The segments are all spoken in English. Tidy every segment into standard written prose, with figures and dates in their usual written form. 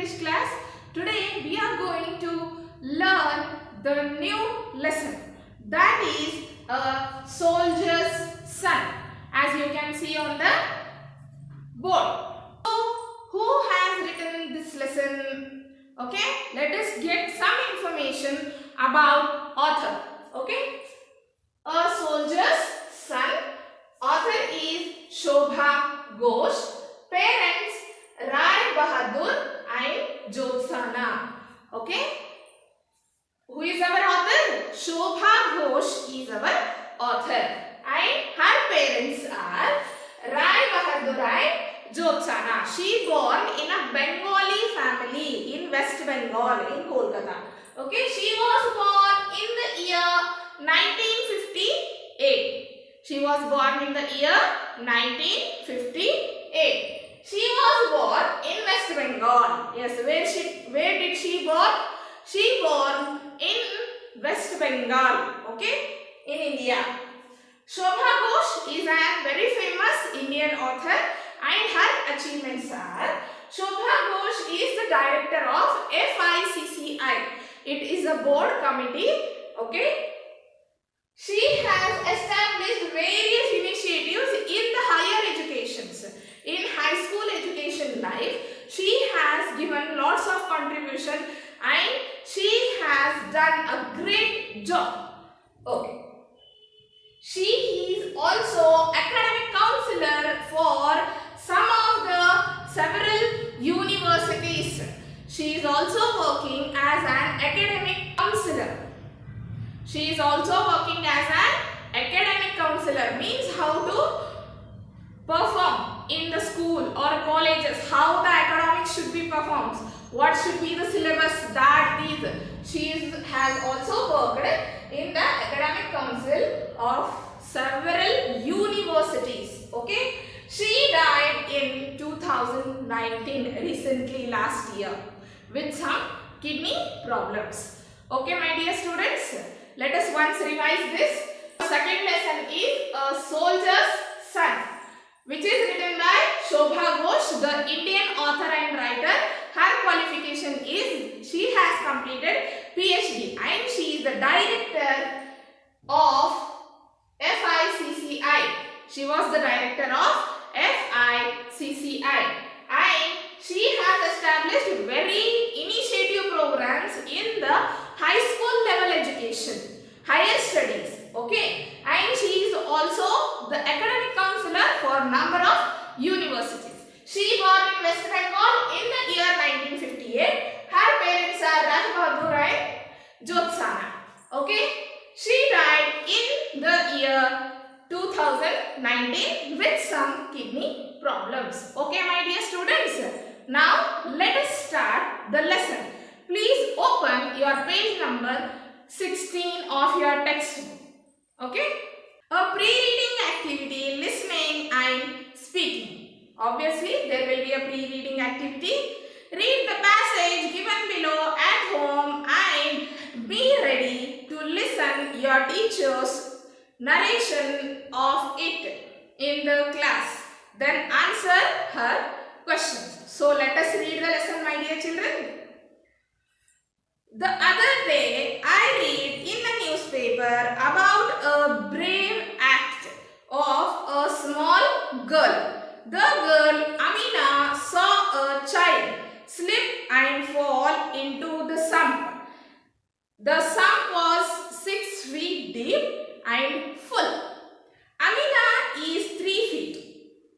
English class. Today we are going to learn the new lesson, that is a soldier's son, as you can see on the board. So who has written this lesson? Okay, let us get some information about author. Okay, a soldier's son. Author is Shobha Ghosh. Parents Rai Bahadur and Jyotsana. Okay, who is our author? Shobha Ghosh is our author, and her parents are Rai Bahadur and Jyotsana. She born in a Bengali family in West Bengal in Kolkata. Okay, she was born in the year 1958. She was born in the year 1958. She was born in West Bengal. Yes, where did she born? She born in West Bengal. Okay, in India. Shobha Ghosh is a very famous Indian author, and her achievements are: Shobha Ghosh is the director of FICCI. It is a board committee. Okay. She has established various initiatives in the higher educations. In high school education life, she has given lots of contribution and she has done a great job. Okay. She is also academic counselor for some of the several universities. She is also working as an academic counselor. She is also working as an academic counselor, means how to perform in the school or colleges, how the academics should be performed, what should be the syllabus, that these. She has also worked in the academic council of several universities. Okay, she died in 2019, recently last year, with some kidney problems. Okay, my dear students, let us once revise this. The second lesson is a soldier's son, which is written by Shobha Ghosh, the Indian author and writer. Her qualification is she has completed PhD and she is the director of FICCI. She was the director of FICCI and she has established very initiative programs in the high school level education, higher studies. Okay, and she is also the academic counselor for number of universities. She born in West Bengal in the year 1958. Her parents are Raj Bahadur and Jyotsana. Okay, she died in the year 2019 with some kidney problems. Okay, my dear students. Now let us start the lesson. Please open your page number 16 of your textbook. Okay? A pre-reading activity, listening and speaking. Obviously, there will be a pre-reading activity. Read the passage given below at home and be ready to listen your teacher's narration of it in the class. Then answer her questions. So, let us read the lesson, my dear children. The other day, I read in the newspaper about a brave act of a small girl. The girl Amina saw a child slip and fall into the sump. The sump was 6 feet deep and full. Amina is 3 feet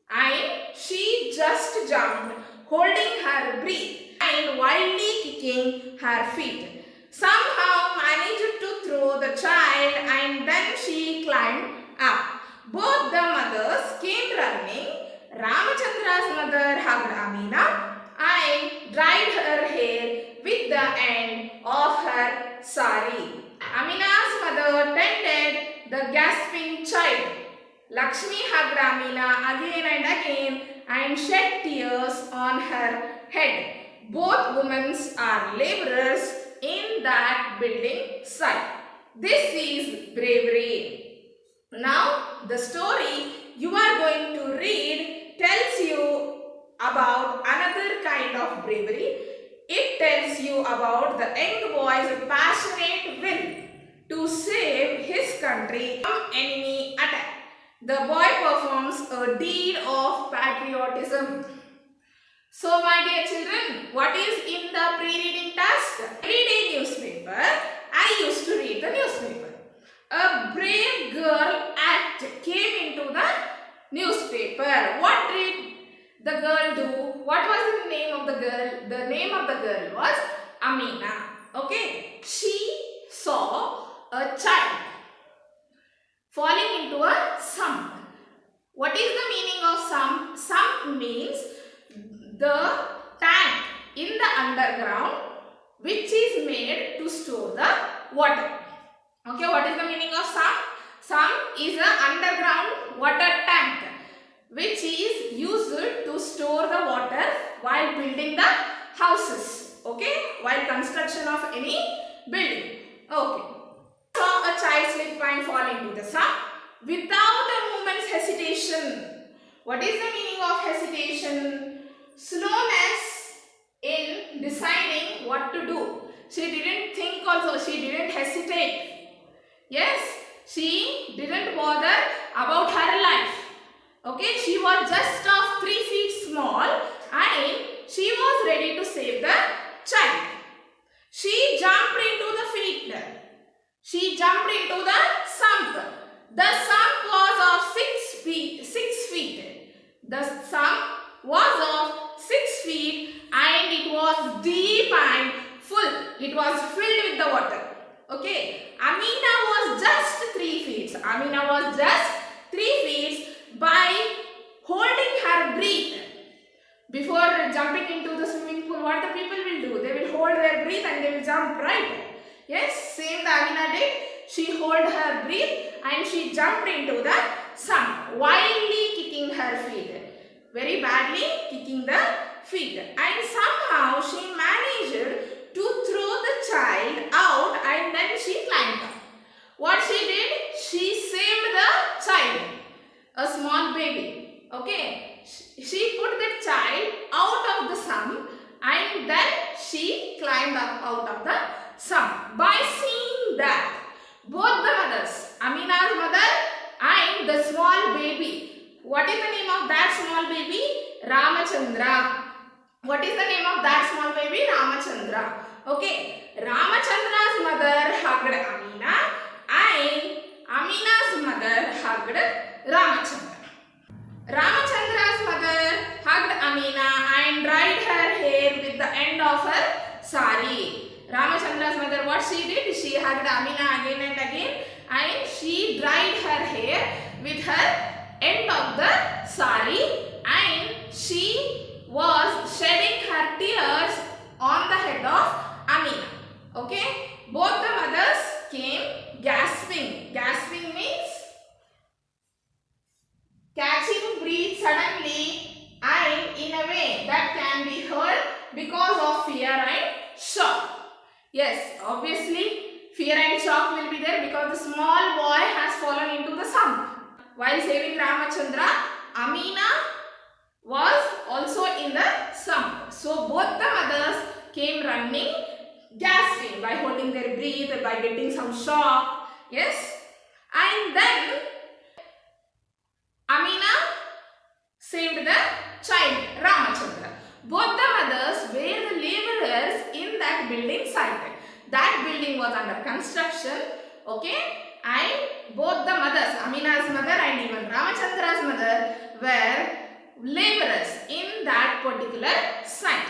and she just jumped, holding her breath and wildly kicking her feet. Somehow managed to throw the child and then she climbed up. Both the mothers came running. Ramachandra's mother hugged Amina and dried her hair with the end of her sari. Amina's mother tended the gasping child. Lakshmi hugged Amina again and again and shed tears on her head. Both women are laborers in that building site. This is bravery. Now, the story you are going to read tells you about another kind of bravery. It tells you about the young boy's passionate will to save his country from enemy attack. The boy performs a deed of patriotism. So my dear children, what is in the pre-reading task? Everyday newspaper. I used to read the newspaper. A brave girl act came into the newspaper. What did the girl do? What was the name of the girl? The name of the girl was Amina. Okay. She saw a child falling into a sump. What is the meaning of sump? Sump means the tank in the underground which is made to store the water. Okay, what is the meaning of sump? Sump is an underground water tank which is used to store the water while building the houses. Okay, while construction of any building. Okay. Saw a child slip and fall into the sump without a moment's hesitation. What is the meaning of hesitation? Slowness in deciding what to do. She didn't think also, she didn't hesitate. Yes, she didn't bother about her life. Okay, she was just of 3 feet small and she was ready to save the child. She jumped into the field. She jumped into the sump. The sump was of 6 feet. The sump was of 6 feet and it was deep and full. It was filled with the water. Okay. Amina was just 3 feet. Amina was just 3 feet by holding her breath. Before jumping into the swimming pool, what the people will do? They will hold their breath and they will jump, right? Yes, same the Amina did. She held her breath and she jumped into the sump, wildly kicking her feet. Very badly kicking the feet. And somehow she managed to throw the child out and then she climbed up. What she did? She saved the child. A small baby. Okay. She put the child out of the sump and then she climbed up out of the sump. By seeing that, both the mothers, Amina's mother and the small baby. What is the name of that small baby? Ramachandra. What is the name of that small baby? Ramachandra. Okay. Ramachandra's mother hugged Amina and Amina's mother hugged Ramachandra. Ramachandra's mother hugged Amina and dried her hair with the end of her sari. Ramachandra's mother, what she did? She hugged Amina again and again and she dried her hair with her end of the sari and she was shedding her tears on the head of Amina. Okay? Both the mothers came gasping. Gasping means catching breath suddenly and in a way that can be heard because of fear and shock. Yes, obviously fear and shock will be there because the small boy has fallen into the sump. While saving Ramachandra, Amina was also in the sump. So both the mothers came running, gasping by holding their breath, by getting some shock. Yes. And then Amina saved the child, Ramachandra. Both the mothers were the laborers in that building site. That building was under construction. Okay. And both the mothers, Amina's mother and even Ramachandra's mother, were laborers in that particular site.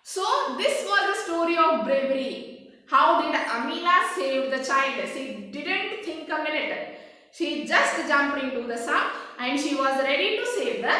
So this was the story of bravery. How did Amina save the child? She didn't think a minute. She just jumped into the sump and she was ready to save the